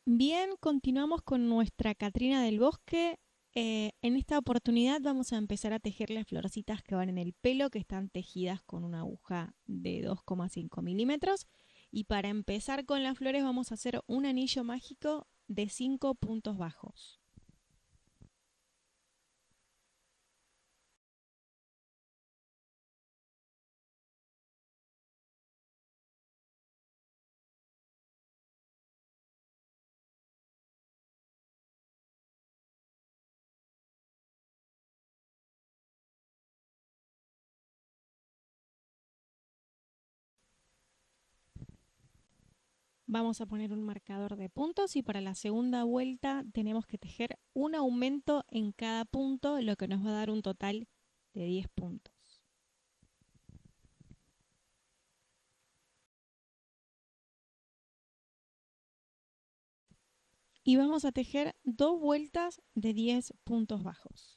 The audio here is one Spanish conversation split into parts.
Bien, continuamos con nuestra Catrina del Bosque. En esta oportunidad vamos a empezar a tejer las florcitas que van en el pelo, que están tejidas con una aguja de 2,5 milímetros. Y para empezar con las flores vamos a hacer un anillo mágico de 5 puntos bajos. Vamos a poner un marcador de puntos y para la segunda vuelta tenemos que tejer un aumento en cada punto, lo que nos va a dar un total de 10 puntos. Y vamos a tejer dos vueltas de 10 puntos bajos.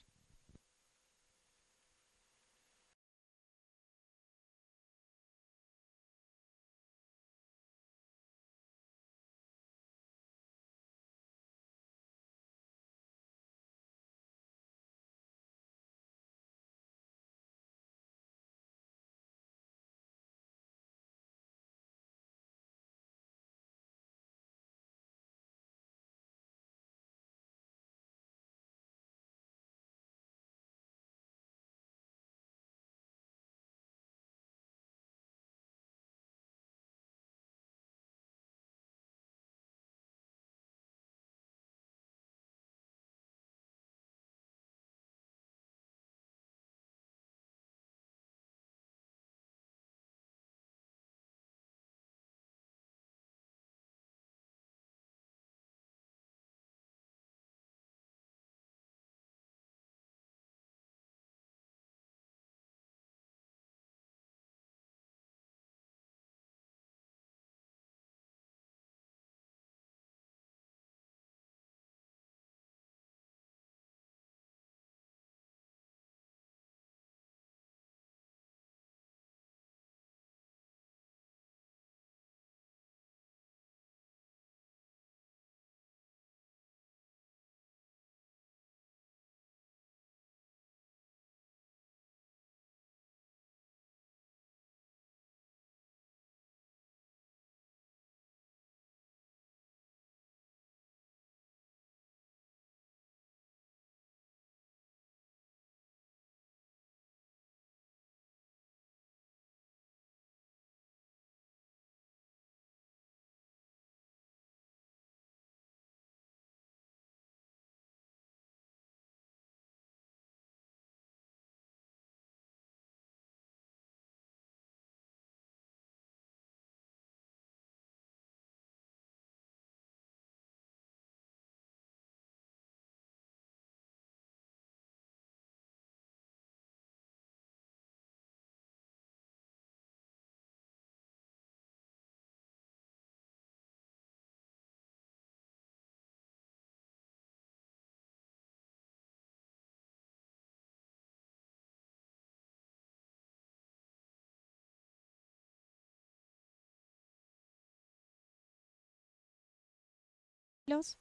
Los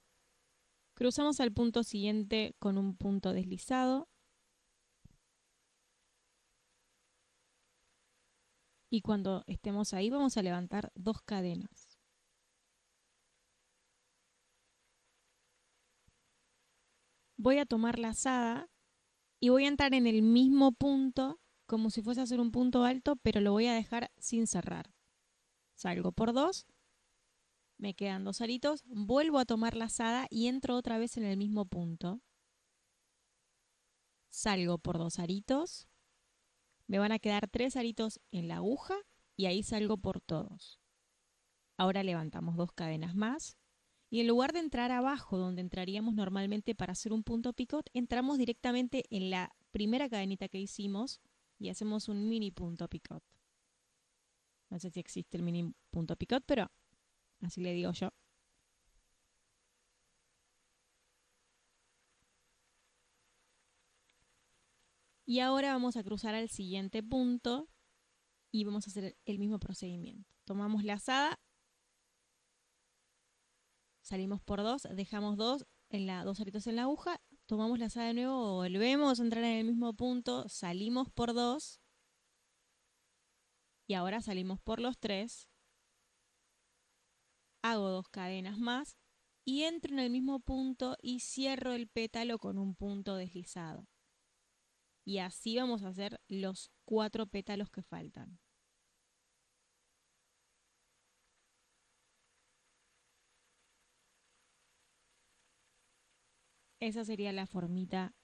cruzamos al punto siguiente con un punto deslizado y cuando estemos ahí vamos a levantar dos cadenas. Voy a tomar la lazada y voy a entrar en el mismo punto como si fuese a hacer un punto alto, pero lo voy a dejar sin cerrar. Salgo por dos, me quedan dos aritos, vuelvo a tomar la lazada y entro otra vez en el mismo punto. Salgo por dos aritos, me van a quedar tres aritos en la aguja y ahí salgo por todos. Ahora levantamos dos cadenas más y en lugar de entrar abajo donde entraríamos normalmente para hacer un punto picot, entramos directamente en la primera cadenita que hicimos y hacemos un mini punto picot. No sé si existe el mini punto picot, pero así le digo yo. Y ahora vamos a cruzar al siguiente punto y vamos a hacer el mismo procedimiento. Tomamos la lazada, salimos por 2, dejamos 2 aritos en la aguja, tomamos la lazada de nuevo, volvemos a entrar en el mismo punto, salimos por 2 y ahora salimos por los 3, hago 2 cadenas más y entro en el mismo punto y cierro el pétalo con un punto deslizado. Y así vamos a hacer los 4 pétalos que faltan. Esa sería la formita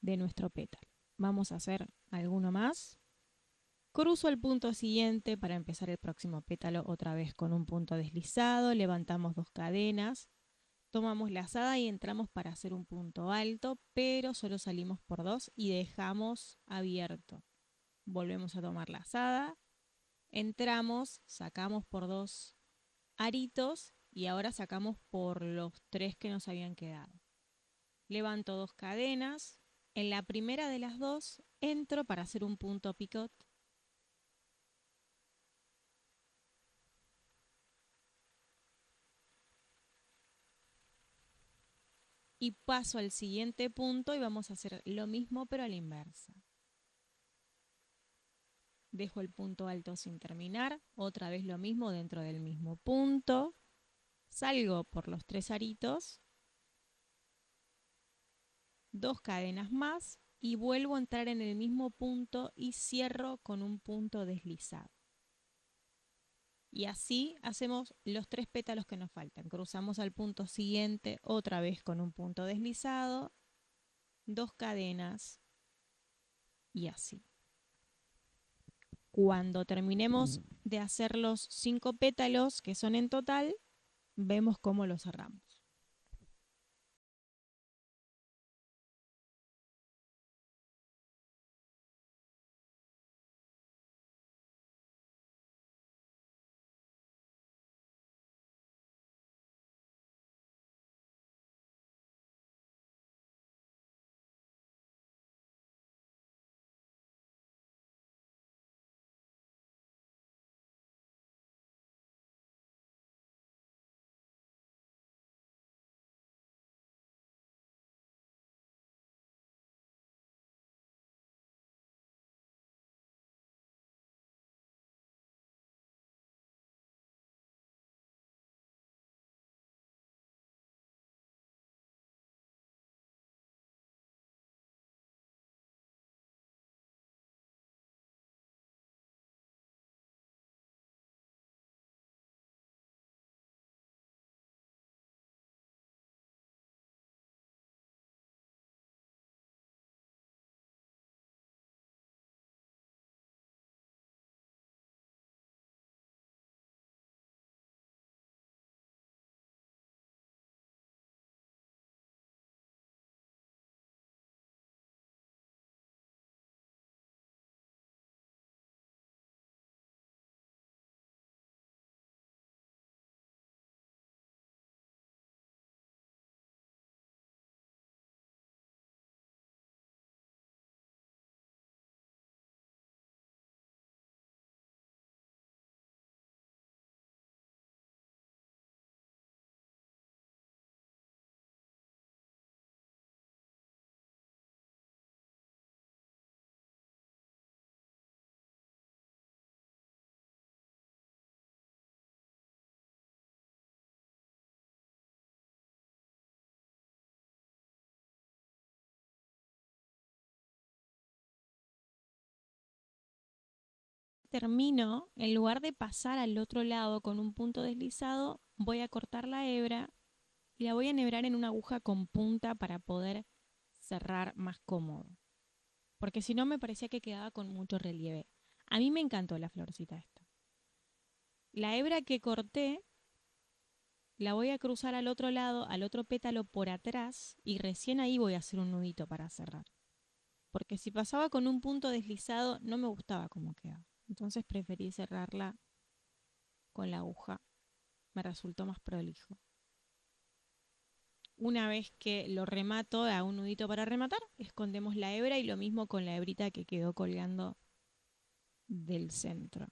de nuestro pétalo. Vamos a hacer alguno más. Cruzo el punto siguiente para empezar el próximo pétalo otra vez con un punto deslizado, levantamos 2 cadenas, tomamos lazada y entramos para hacer un punto alto, pero solo salimos por 2 y dejamos abierto. Volvemos a tomar lazada, entramos, sacamos por 2 aritos y ahora sacamos por los 3 que nos habían quedado. Levanto 2 cadenas, en la primera de las 2 entro para hacer un punto picot. Y paso al siguiente punto y vamos a hacer lo mismo pero a la inversa. Dejo el punto alto sin terminar, otra vez lo mismo dentro del mismo punto, salgo por los 3 aritos, 2 cadenas más y vuelvo a entrar en el mismo punto y cierro con un punto deslizado. Y así hacemos los 3 pétalos que nos faltan. Cruzamos al punto siguiente otra vez con un punto deslizado, 2 cadenas y así. Cuando terminemos de hacer los 5 pétalos que son en total, vemos cómo los cerramos. Termino, en lugar de pasar al otro lado con un punto deslizado, voy a cortar la hebra y la voy a enhebrar en una aguja con punta para poder cerrar más cómodo. Porque si no me parecía que quedaba con mucho relieve. A mí me encantó la florcita esta. La hebra que corté la voy a cruzar al otro lado, al otro pétalo por atrás y recién ahí voy a hacer un nudito para cerrar. Porque si pasaba con un punto deslizado no me gustaba cómo quedaba. Entonces preferí cerrarla con la aguja. Me resultó más prolijo. Una vez que lo remato, hago un nudito para rematar, escondemos la hebra y lo mismo con la hebrita que quedó colgando del centro.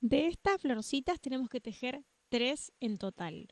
De estas florcitas tenemos que tejer 3 en total.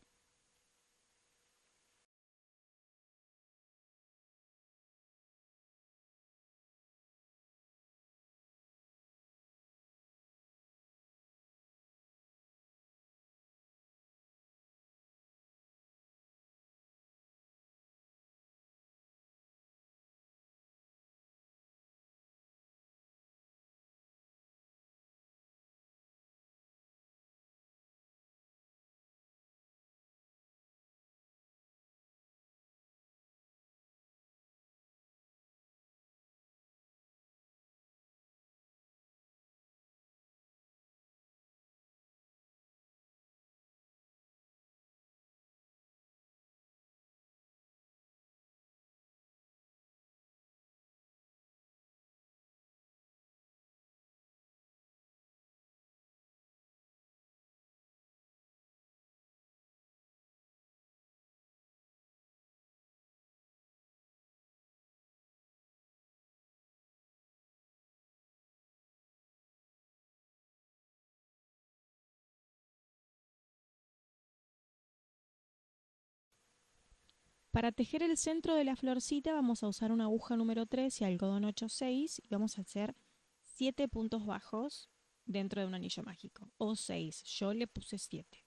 Para tejer el centro de la florcita vamos a usar una aguja número 3 y algodón 8,6 y vamos a hacer 7 puntos bajos dentro de un anillo mágico, o 6, yo le puse 7.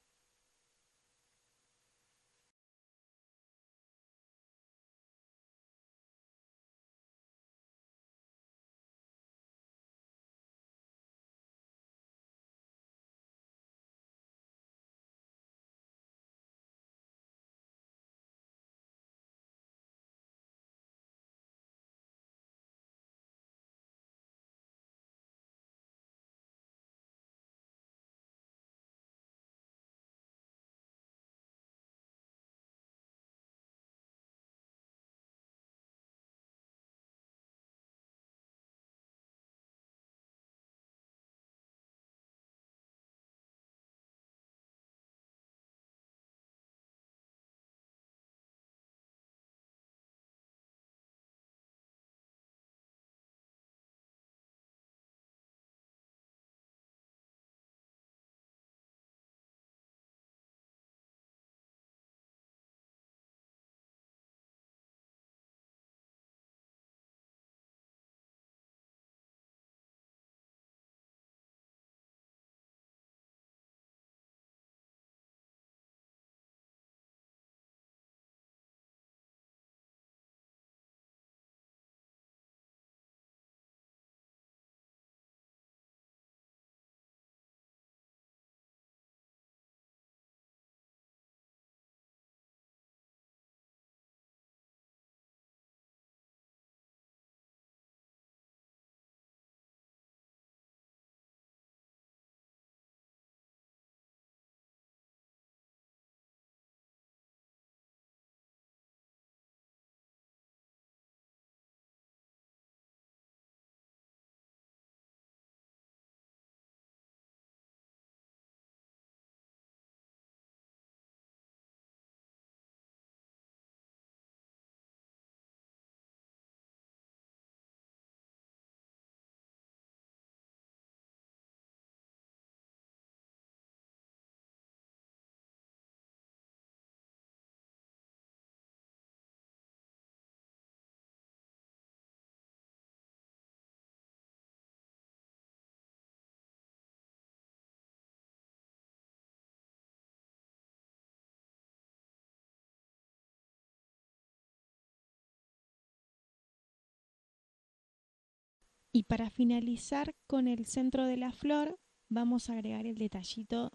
Y para finalizar con el centro de la flor, vamos a agregar el detallito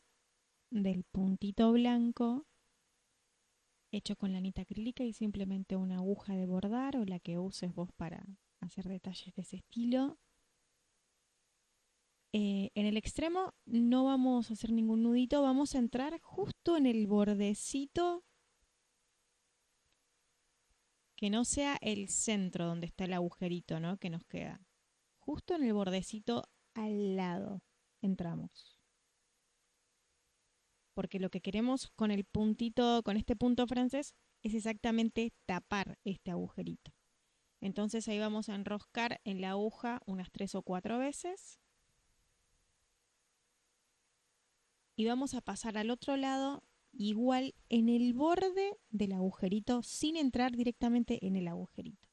del puntito blanco hecho con lanita acrílica y simplemente una aguja de bordar o la que uses vos para hacer detalles de ese estilo. En el extremo no vamos a hacer ningún nudito, vamos a entrar justo en el bordecito que no sea el centro donde está el agujerito, ¿no? Que nos queda. Justo en el bordecito al lado entramos. Porque lo que queremos con el puntito, con este punto francés, es exactamente tapar este agujerito. Entonces ahí vamos a enroscar en la aguja unas 3 o 4 veces. y vamos a pasar al otro lado igual en el borde del agujerito sin entrar directamente en el agujerito.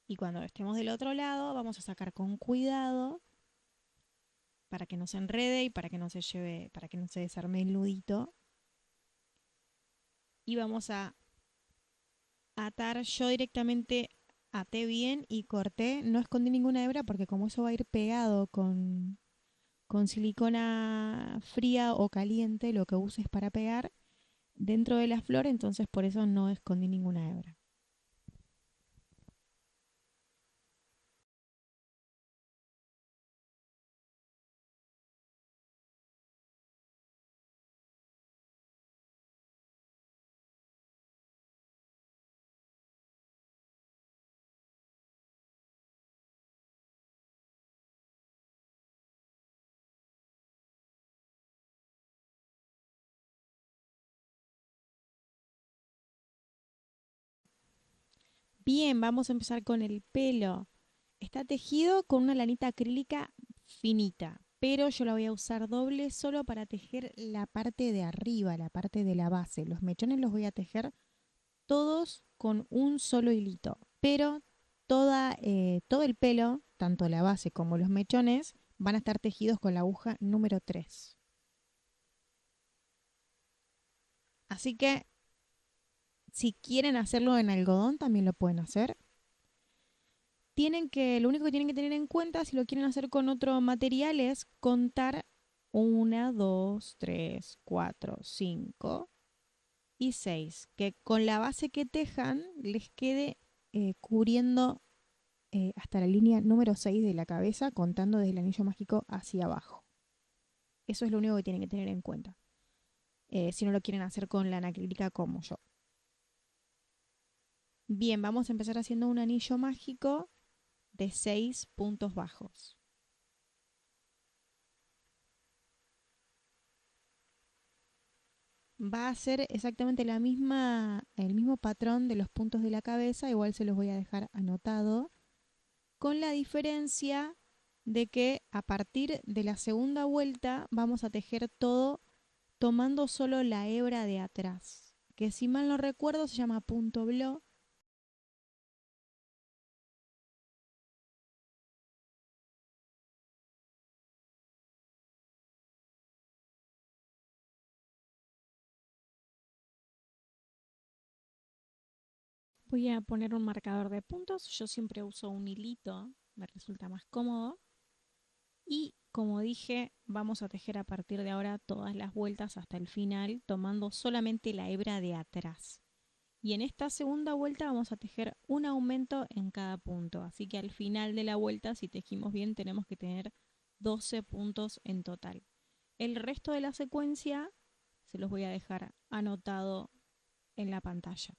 Y cuando estemos del otro lado vamos a sacar con cuidado para que no se enrede y para que no se lleve, para que no se desarme el nudito. Y vamos a atar. Yo directamente até bien y corté, no escondí ninguna hebra porque como eso va a ir pegado con silicona fría o caliente, lo que uses para pegar dentro de la flor, entonces por eso no escondí ninguna hebra. Bien, vamos a empezar con el pelo. Está tejido con una lanita acrílica finita, pero yo la voy a usar doble solo para tejer la parte de arriba, la parte de la base. Los mechones los voy a tejer todos con un solo hilito, pero todo el pelo, tanto la base como los mechones, van a estar tejidos con la aguja número 3. Así que si quieren hacerlo en algodón, también lo pueden hacer. Lo único que tienen que tener en cuenta si lo quieren hacer con otro material es contar 1, 2, 3, 4, 5 y 6. Que con la base que tejan les quede cubriendo hasta la línea número 6 de la cabeza, contando desde el anillo mágico hacia abajo. Eso es lo único que tienen que tener en cuenta. Si no lo quieren hacer con lana acrílica como yo. Bien, vamos a empezar haciendo un anillo mágico de 6 puntos bajos. Va a ser exactamente el mismo patrón de los puntos de la cabeza, igual se los voy a dejar anotado, con la diferencia de que a partir de la segunda vuelta vamos a tejer todo tomando solo la hebra de atrás, que si mal no recuerdo se llama punto bló. Voy a poner un marcador de puntos, yo siempre uso un hilito, me resulta más cómodo. Y como dije, vamos a tejer a partir de ahora todas las vueltas hasta el final, tomando solamente la hebra de atrás. Y en esta segunda vuelta vamos a tejer un aumento en cada punto. Así que al final de la vuelta, si tejimos bien, tenemos que tener 12 puntos en total. El resto de la secuencia se los voy a dejar anotado en la pantalla.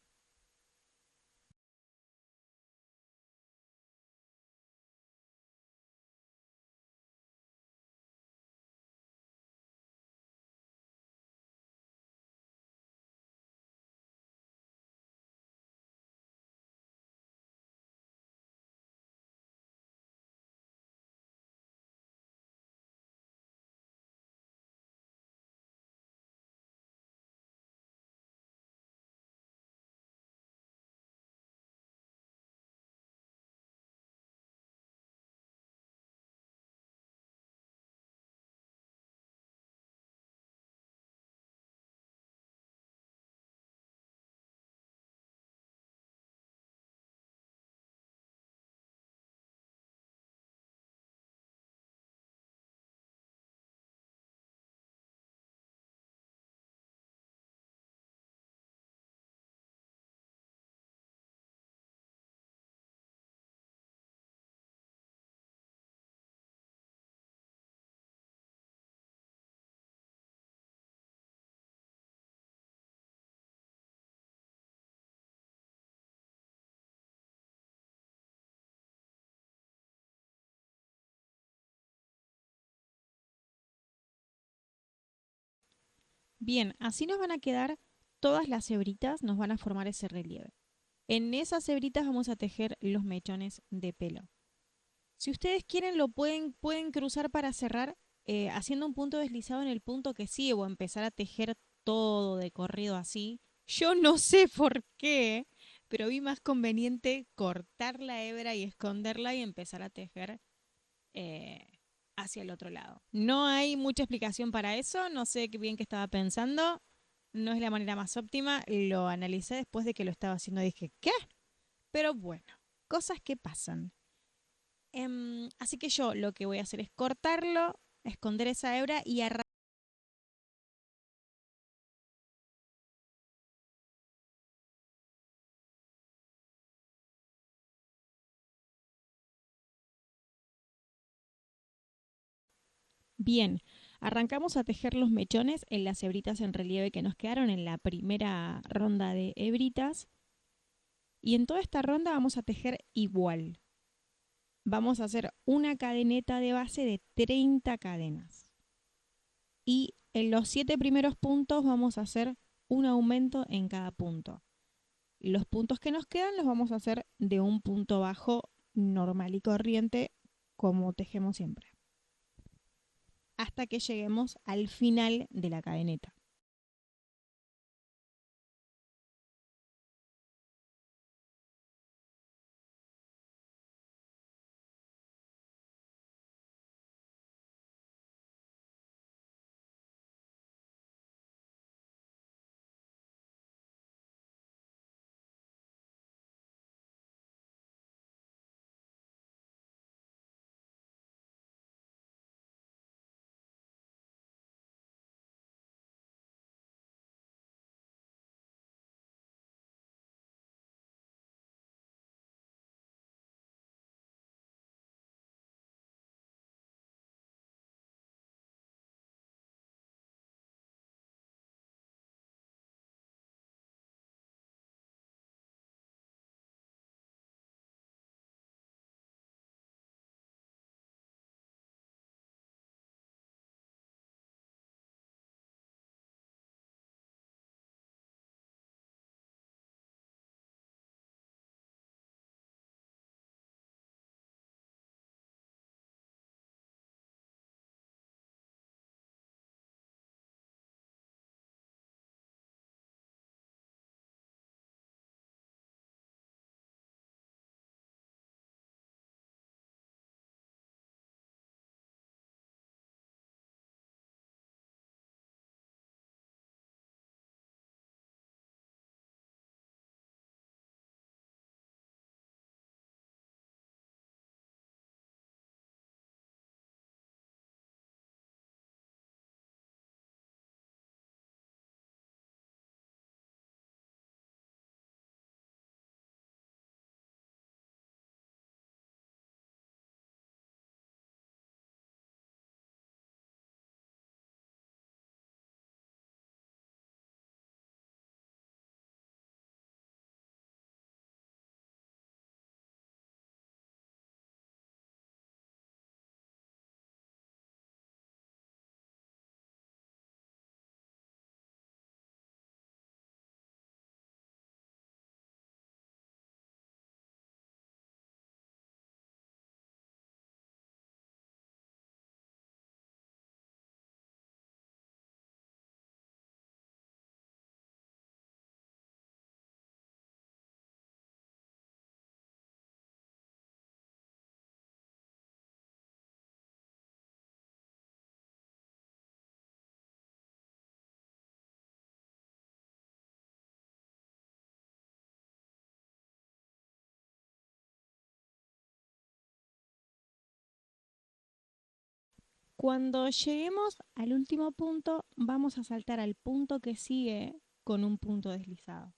Bien, así nos van a quedar todas las hebritas, nos van a formar ese relieve. En esas hebritas vamos a tejer los mechones de pelo. Si ustedes quieren, pueden cruzar para cerrar haciendo un punto deslizado en el punto que sigue o empezar a tejer todo de corrido así. Yo no sé por qué, pero vi más conveniente cortar la hebra y esconderla y empezar a tejer eh, hacia el otro lado. No hay mucha explicación para eso, no sé qué bien que estaba pensando, no es la manera más óptima, lo analicé después de que lo estaba haciendo y dije, ¿qué? Pero bueno, cosas que pasan. Así que yo lo que voy a hacer es cortarlo, esconder esa hebra y arrancar. Bien, arrancamos a tejer los mechones en las hebritas en relieve que nos quedaron en la primera ronda de hebritas. Y en toda esta ronda vamos a tejer igual. Vamos a hacer una cadeneta de base de 30 cadenas. Y en los 7 primeros puntos vamos a hacer un aumento en cada punto. Los puntos que nos quedan los vamos a hacer de un punto bajo normal y corriente como tejemos siempre. Hasta que lleguemos al final de la cadeneta. Cuando lleguemos al último punto, vamos a saltar al punto que sigue con un punto deslizado.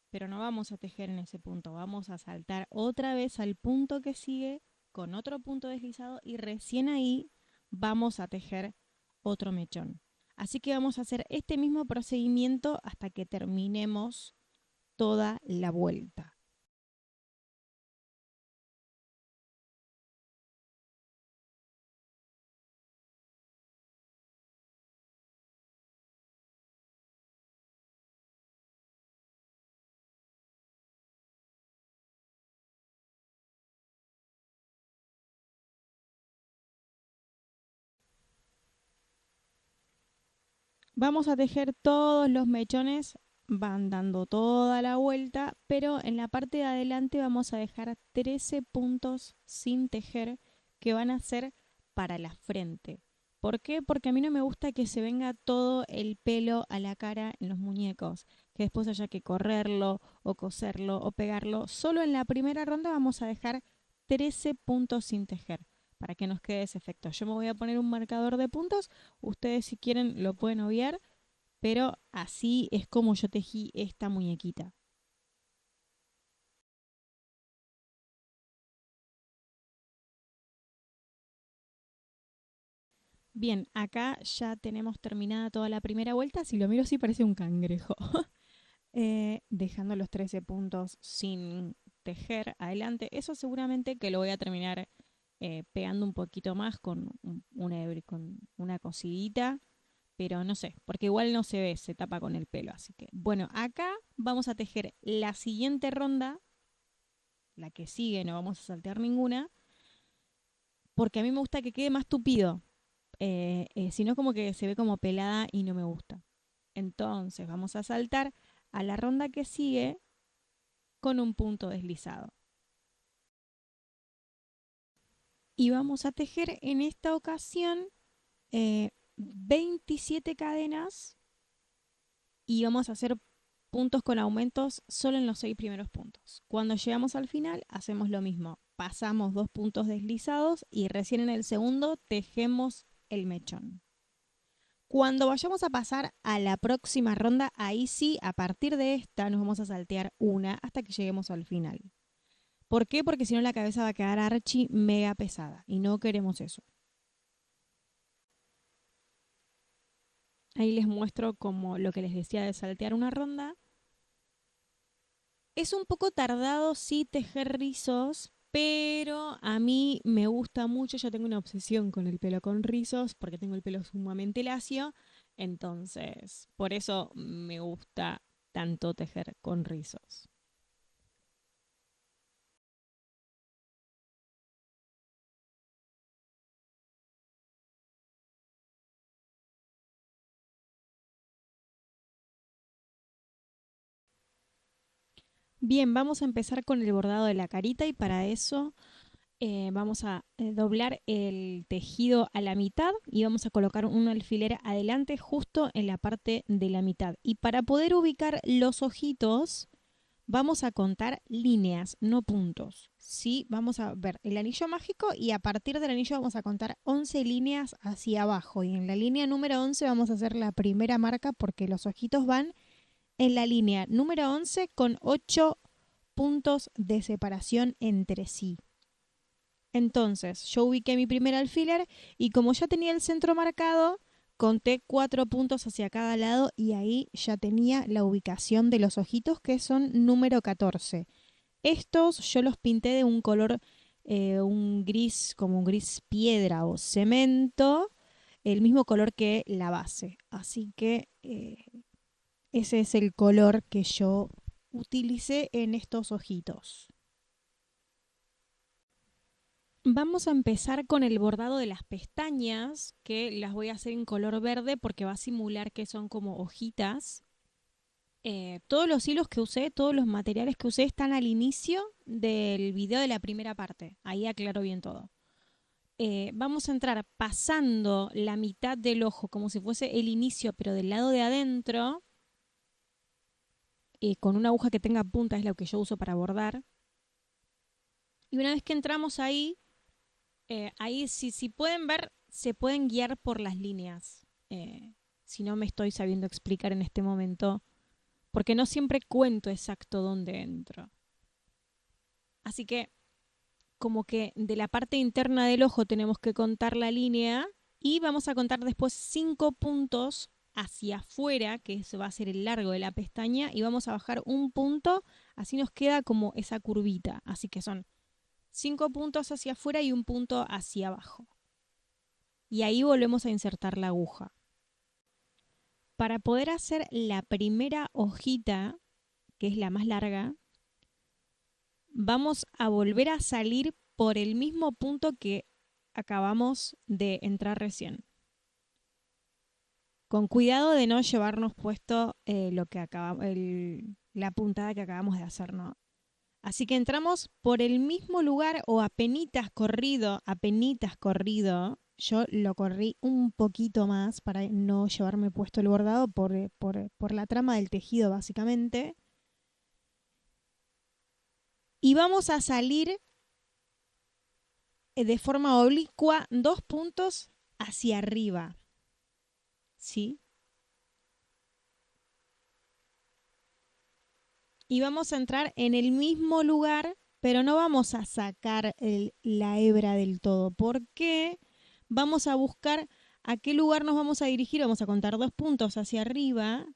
Pero no vamos a tejer en ese punto, vamos a saltar otra vez al punto que sigue con otro punto deslizado y recién ahí vamos a tejer otro mechón. Así que vamos a hacer este mismo procedimiento hasta que terminemos toda la vuelta. Vamos a tejer todos los mechones, van dando toda la vuelta, pero en la parte de adelante vamos a dejar 13 puntos sin tejer que van a ser para la frente. ¿Por qué? Porque a mí no me gusta que se venga todo el pelo a la cara en los muñecos, que después haya que correrlo o coserlo o pegarlo. Solo en la primera ronda vamos a dejar 13 puntos sin tejer para que nos quede ese efecto. Yo me voy a poner un marcador de puntos, ustedes si quieren lo pueden obviar, pero así es como yo tejí esta muñequita. Bien, acá ya tenemos terminada toda la primera vuelta. Si lo miro, sí parece un cangrejo. Dejando los 13 puntos sin tejer adelante. Eso seguramente que lo voy a terminar pegando un poquito más con con una cosidita. Pero no sé, porque igual no se ve, se tapa con el pelo. Así que, bueno, acá vamos a tejer la siguiente ronda, la que sigue, no vamos a saltear ninguna, porque a mí me gusta que quede más tupido. Si no, como que se ve como pelada y no me gusta. Entonces vamos a saltar a la ronda que sigue con un punto deslizado. Y vamos a tejer en esta ocasión 27 cadenas y vamos a hacer puntos con aumentos solo en los 6 primeros puntos. Cuando llegamos al final hacemos lo mismo. Pasamos 2 puntos deslizados y recién en el segundo tejemos el mechón. Cuando vayamos a pasar a la próxima ronda, ahí sí, a partir de esta nos vamos a saltear una hasta que lleguemos al final. ¿Por qué? Porque si no la cabeza va a quedar archi mega pesada y no queremos eso. Ahí les muestro como lo que les decía de saltear una ronda. Es un poco tardado sí tejer rizos, pero a mí me gusta mucho, yo tengo una obsesión con el pelo con rizos porque tengo el pelo sumamente lacio, entonces por eso me gusta tanto tejer con rizos. Bien, vamos a empezar con el bordado de la carita y para eso vamos a doblar el tejido a la mitad y vamos a colocar un alfiler adelante justo en la parte de la mitad. Y para poder ubicar los ojitos, vamos a contar líneas, no puntos. ¿Sí? Vamos a ver el anillo mágico y a partir del anillo vamos a contar 11 líneas hacia abajo. Y en la línea número 11 vamos a hacer la primera marca porque los ojitos van en la línea número 11 con 8 puntos de separación entre sí. Entonces, yo ubiqué mi primer alfiler y como ya tenía el centro marcado, conté 4 puntos hacia cada lado y ahí ya tenía la ubicación de los ojitos que son número 14. Estos yo los pinté de un color, un gris, como un gris piedra o cemento, el mismo color que la base. Así que ese es el color que yo utilicé en estos ojitos. Vamos a empezar con el bordado de las pestañas, que las voy a hacer en color verde porque va a simular que son como hojitas. Todos los hilos que usé, todos los materiales que usé están al inicio del video de la primera parte. Ahí aclaro bien todo. Vamos a entrar pasando la mitad del ojo como si fuese el inicio, pero del lado de adentro, con una aguja que tenga punta, es lo que yo uso para bordar. Y una vez que entramos ahí, ahí si pueden ver, se pueden guiar por las líneas. Si no me estoy sabiendo explicar en este momento, porque no siempre cuento exacto dónde entro. Así que como que de la parte interna del ojo tenemos que contar la línea y vamos a contar después 5 puntos hacia afuera, que eso va a ser el largo de la pestaña, y vamos a bajar un punto, así nos queda como esa curvita. Así que son 5 puntos hacia afuera y un punto hacia abajo. Y ahí volvemos a insertar la aguja. Para poder hacer la primera hojita, que es la más larga, vamos a volver a salir por el mismo punto que acabamos de entrar recién. Con cuidado de no llevarnos puesto lo que la puntada que acabamos de hacer, ¿no? Así que entramos por el mismo lugar o apenitas corrido. Yo lo corrí un poquito más para no llevarme puesto el bordado por la trama del tejido, básicamente. Y vamos a salir de forma oblicua 2 puntos hacia arriba. ¿Sí? Y vamos a entrar en el mismo lugar, pero no vamos a sacar la hebra del todo. ¿Por qué? Vamos a buscar a qué lugar nos vamos a dirigir. Vamos a contar 2 puntos hacia arriba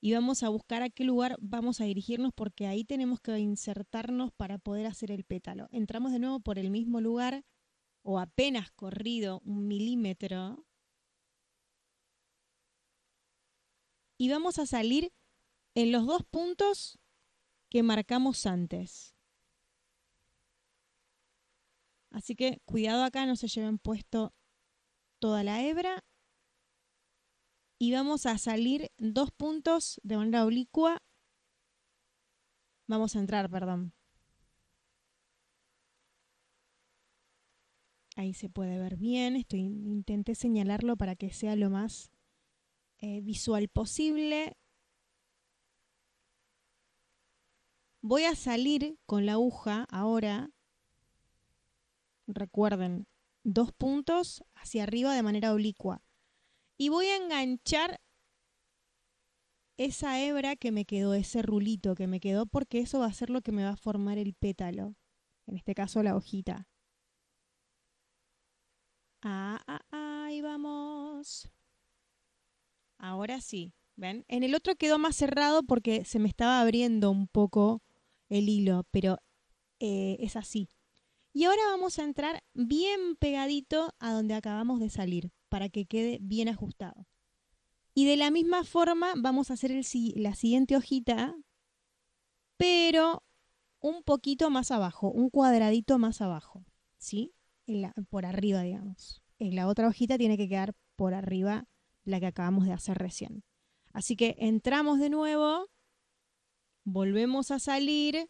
y vamos a buscar a qué lugar vamos a dirigirnos porque ahí tenemos que insertarnos para poder hacer el pétalo. Entramos de nuevo por el mismo lugar o apenas corrido 1 milímetro y vamos a salir en los 2 puntos que marcamos antes. Así que cuidado acá, no se lleven puesto toda la hebra. Y vamos a salir 2 puntos de manera oblicua. Vamos a entrar, perdón. Ahí se puede ver bien. Intenté señalarlo para que sea lo más visual posible. Voy a salir con la aguja ahora. Recuerden, 2 puntos hacia arriba de manera oblicua. Y voy a enganchar esa hebra que me quedó, ese rulito que me quedó, porque eso va a ser lo que me va a formar el pétalo. En este caso la hojita. Ahí vamos. Ahora sí, ¿ven? En el otro quedó más cerrado porque se me estaba abriendo un poco el hilo, pero es así. Y ahora vamos a entrar bien pegadito a donde acabamos de salir, para que quede bien ajustado. Y de la misma forma vamos a hacer la siguiente hojita, pero un poquito más abajo, un cuadradito más abajo, ¿sí? Por arriba, digamos. En la otra hojita tiene que quedar por arriba la que acabamos de hacer recién. Así que entramos de nuevo, volvemos a salir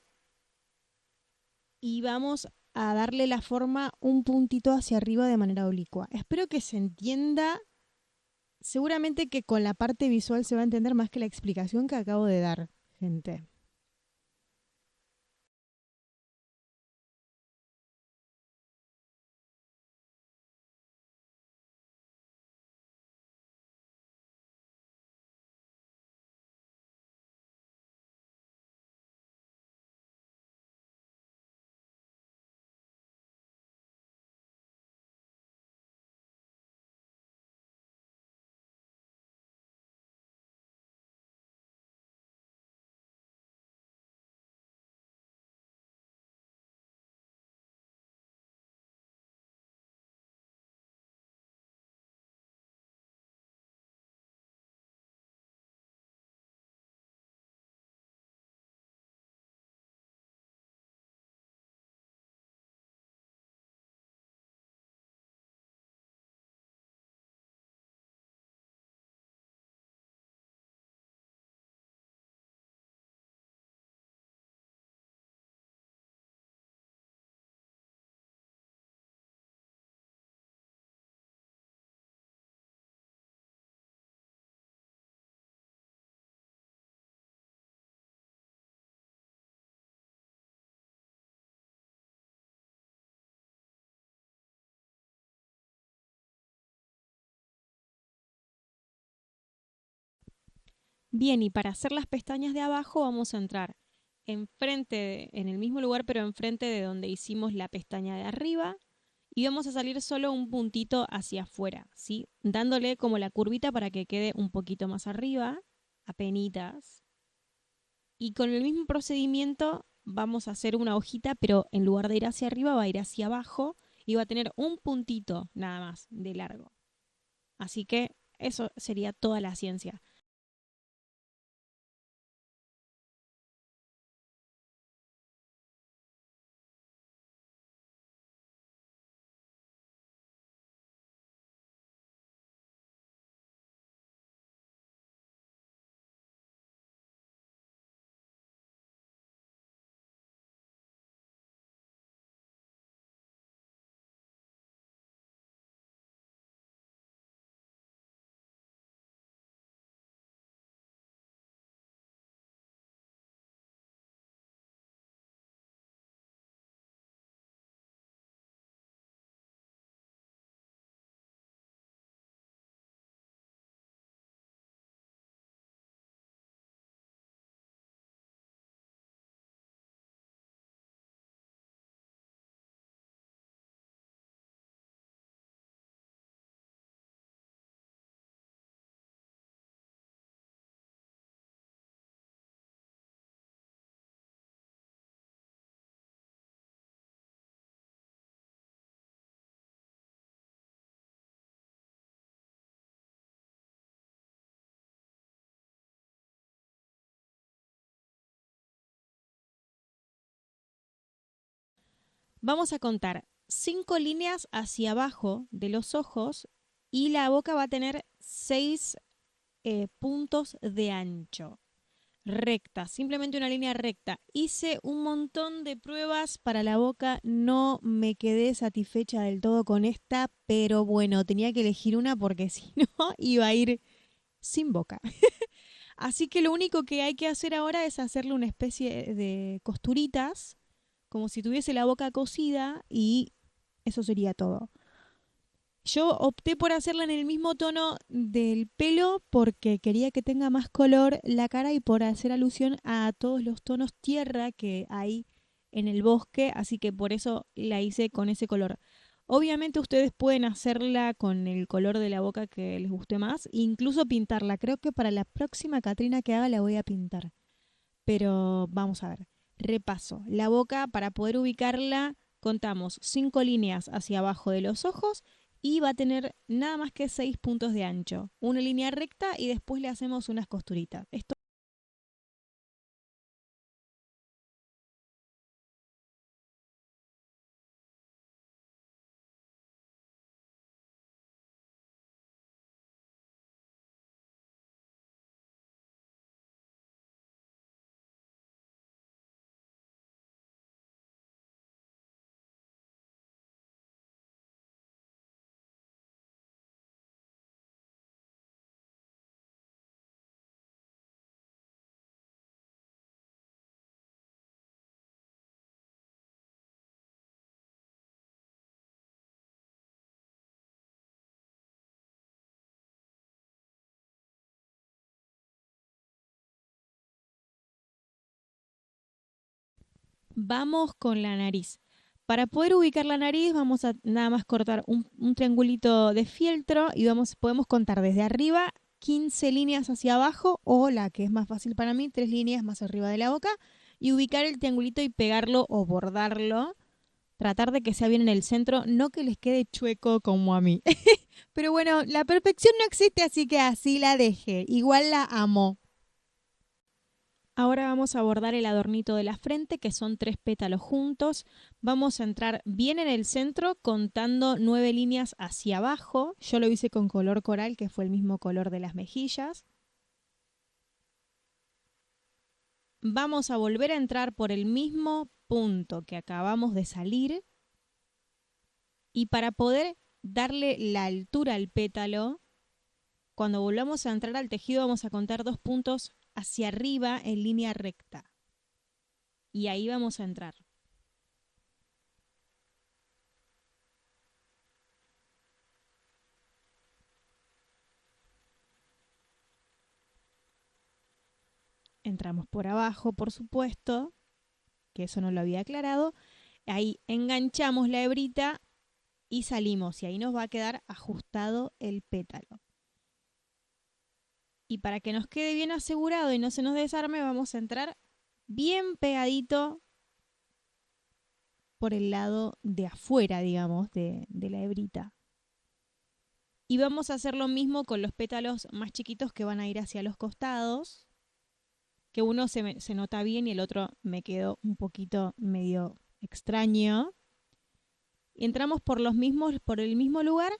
y vamos a darle la forma un puntito hacia arriba de manera oblicua. Espero que se entienda. Seguramente que con la parte visual se va a entender más que la explicación que acabo de dar, gente. Bien, y para hacer las pestañas de abajo vamos a entrar en el mismo lugar, pero enfrente de donde hicimos la pestaña de arriba. Y vamos a salir solo un puntito hacia afuera, ¿sí? Dándole como la curvita para que quede un poquito más arriba, apenitas. Y con el mismo procedimiento vamos a hacer una hojita, pero en lugar de ir hacia arriba va a ir hacia abajo y va a tener un puntito nada más de largo. Así que eso sería toda la ciencia. Vamos a contar 5 líneas hacia abajo de los ojos y la boca va a tener 6 puntos de ancho. Recta, simplemente una línea recta. Hice un montón de pruebas para la boca, no me quedé satisfecha del todo con esta, pero bueno, tenía que elegir una porque si no iba a ir sin boca. Así que lo único que hay que hacer ahora es hacerle una especie de costuritas, como si tuviese la boca cosida y eso sería todo. Yo opté por hacerla en el mismo tono del pelo porque quería que tenga más color la cara y por hacer alusión a todos los tonos tierra que hay en el bosque, así que por eso la hice con ese color. Obviamente ustedes pueden hacerla con el color de la boca que les guste más, incluso pintarla. Creo que para la próxima Catrina que haga la voy a pintar. Pero vamos a ver. Repaso. La boca, para poder ubicarla, contamos 5 líneas hacia abajo de los ojos y va a tener nada más que 6 puntos de ancho. Una línea recta y después le hacemos unas costuritas. Esto. Vamos con la nariz. Para poder ubicar la nariz vamos a nada más cortar un triangulito de fieltro y podemos contar desde arriba 15 líneas hacia abajo o la que es más fácil para mí, 3 líneas más arriba de la boca y ubicar el triangulito y pegarlo o bordarlo. Tratar de que sea bien en el centro, no que les quede chueco como a mí. Pero bueno, la perfección no existe, así que así la dejé. Igual la amo. Ahora vamos a bordar el adornito de la frente, que son 3 pétalos juntos. Vamos a entrar bien en el centro contando 9 líneas hacia abajo. Yo lo hice con color coral, que fue el mismo color de las mejillas. Vamos a volver a entrar por el mismo punto que acabamos de salir. Y para poder darle la altura al pétalo, cuando volvamos a entrar al tejido vamos a contar 2 puntos hacia arriba en línea recta. Y ahí vamos a entrar. Entramos por abajo, por supuesto, que eso no lo había aclarado. Ahí enganchamos la hebrita y salimos. Y ahí nos va a quedar ajustado el pétalo. Y para que nos quede bien asegurado y no se nos desarme, vamos a entrar bien pegadito por el lado de afuera, digamos, de la hebrita. Y vamos a hacer lo mismo con los pétalos más chiquitos que van a ir hacia los costados, que uno se nota bien y el otro me quedó un poquito medio extraño. Y entramos por el mismo lugar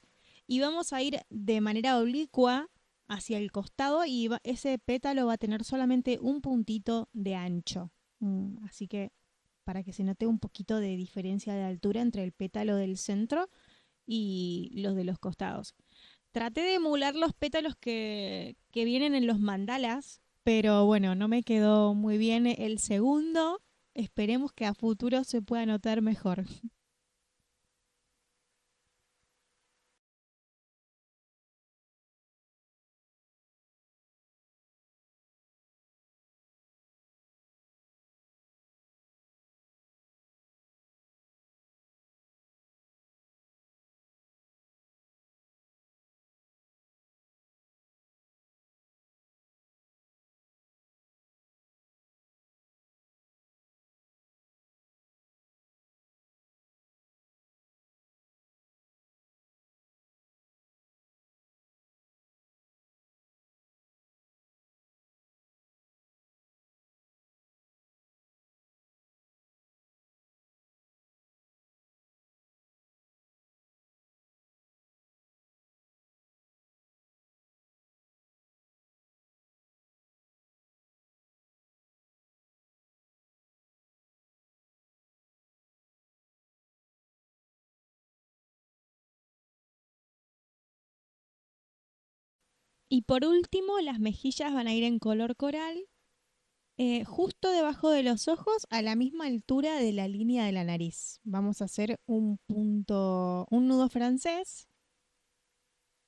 y vamos a ir de manera oblicua hacia el costado y ese pétalo va a tener solamente un puntito de ancho. Así que para que se note un poquito de diferencia de altura entre el pétalo del centro y los de los costados. Traté de emular los pétalos que vienen en los mandalas, pero bueno, no me quedó muy bien el segundo. Esperemos que a futuro se pueda notar mejor. Y por último, las mejillas van a ir en color coral, justo debajo de los ojos, a la misma altura de la línea de la nariz. Vamos a hacer un punto, un nudo francés,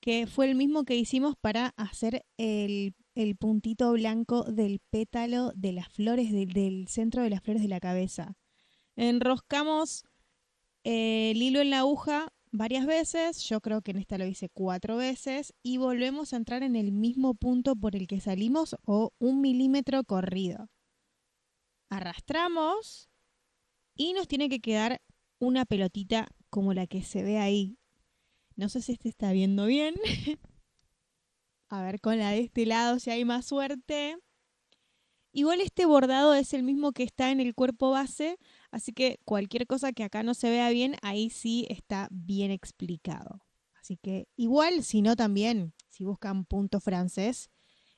que fue el mismo que hicimos para hacer el puntito blanco del pétalo de las flores, del centro de las flores de la cabeza. Enroscamos el hilo en la aguja varias veces, yo creo que en esta lo hice 4 veces, y volvemos a entrar en el mismo punto por el que salimos o 1 milímetro corrido. Arrastramos y nos tiene que quedar una pelotita como la que se ve ahí. No sé si este está viendo bien. A ver con la de este lado si hay más suerte. Igual este bordado es el mismo que está en el cuerpo base, así que cualquier cosa que acá no se vea bien, ahí sí está bien explicado. Así que igual, si no también, si buscan punto francés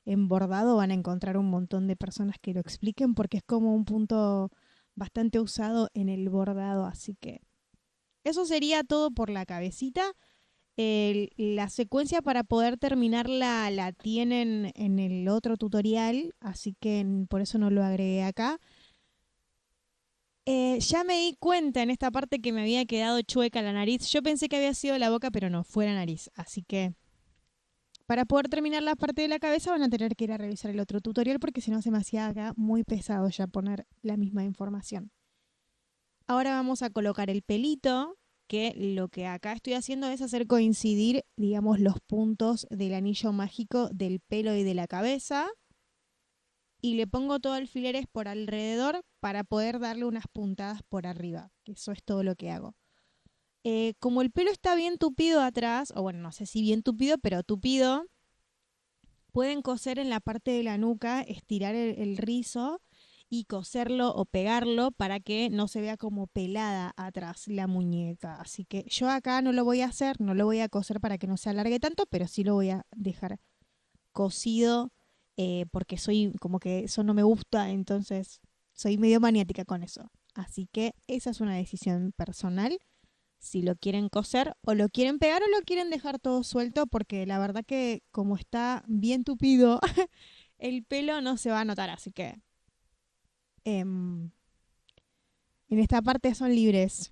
en bordado van a encontrar un montón de personas que lo expliquen porque es como un punto bastante usado en el bordado, así que eso sería todo por la cabecita. La secuencia para poder terminarla la tienen en el otro tutorial, así que por eso no lo agregué acá. Ya me di cuenta en esta parte que me había quedado chueca la nariz. Yo pensé que había sido la boca, pero no, fue la nariz. Así que para poder terminar la parte de la cabeza van a tener que ir a revisar el otro tutorial porque si no se me hacía acá muy pesado ya poner la misma información. Ahora vamos a colocar el pelito, que lo que acá estoy haciendo es hacer coincidir, digamos, los puntos del anillo mágico del pelo y de la cabeza. Y le pongo todo alfileres por alrededor para poder darle unas puntadas por arriba, que eso es todo lo que hago. Como el pelo está bien tupido atrás, o bueno, no sé si bien tupido, pero tupido, pueden coser en la parte de la nuca, estirar el rizo y coserlo o pegarlo para que no se vea como pelada atrás la muñeca. Así que yo acá no lo voy a hacer, no lo voy a coser para que no se alargue tanto, pero sí lo voy a dejar cosido porque soy como que eso no me gusta, entonces soy medio maniática con eso. Así que esa es una decisión personal. Si lo quieren coser o lo quieren pegar o lo quieren dejar todo suelto, porque la verdad que como está bien tupido, el pelo no se va a notar, así que en esta parte son libres.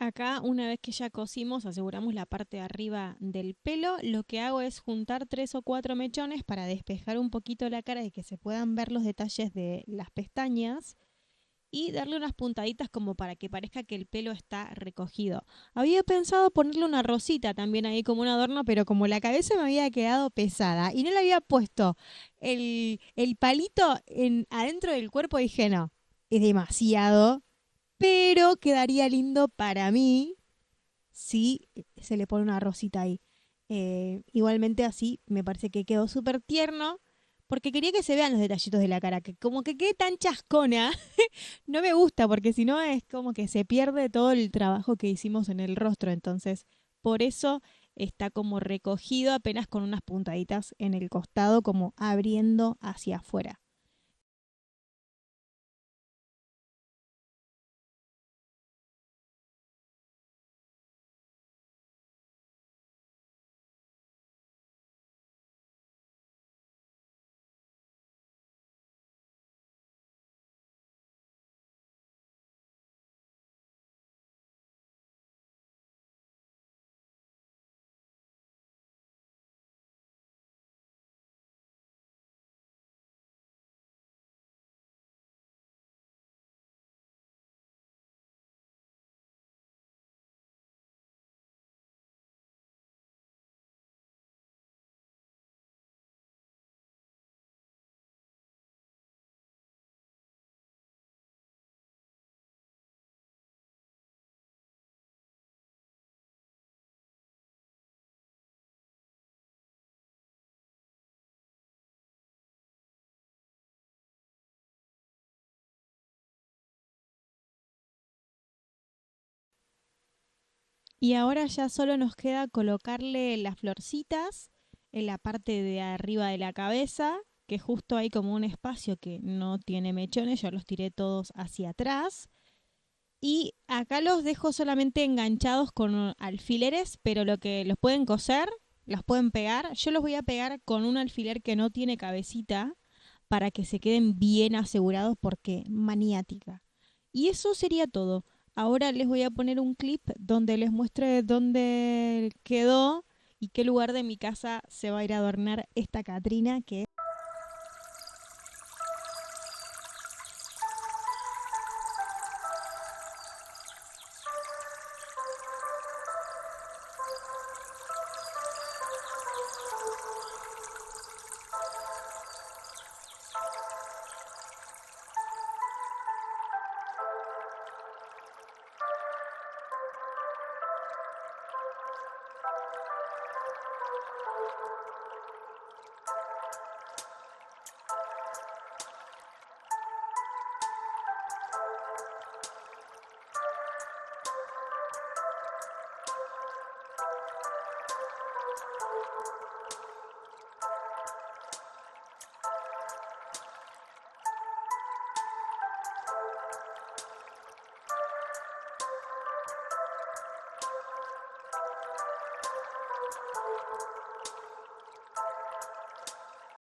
Acá, una vez que ya cosimos, aseguramos la parte de arriba del pelo. Lo que hago es juntar 3 o 4 mechones para despejar un poquito la cara y que se puedan ver los detalles de las pestañas y darle unas puntaditas como para que parezca que el pelo está recogido. Había pensado ponerle una rosita también ahí como un adorno, pero como la cabeza me había quedado pesada y no le había puesto el palito adentro del cuerpo, dije no, es demasiado, pero quedaría lindo para mí si se le pone una rosita ahí. Igualmente así me parece que quedó súper tierno porque quería que se vean los detallitos de la cara, que como que quede tan chascona, no me gusta porque si no es como que se pierde todo el trabajo que hicimos en el rostro, entonces por eso está como recogido apenas con unas puntaditas en el costado como abriendo hacia afuera. Y ahora ya solo nos queda colocarle las florcitas en la parte de arriba de la cabeza, que justo hay como un espacio que no tiene mechones, yo los tiré todos hacia atrás. Y acá los dejo solamente enganchados con alfileres, pero lo que los pueden coser, los pueden pegar. Yo los voy a pegar con un alfiler que no tiene cabecita para que se queden bien asegurados porque maniática. Y eso sería todo. Ahora les voy a poner un clip donde les muestre dónde quedó y qué lugar de mi casa se va a ir a adornar esta Catrina que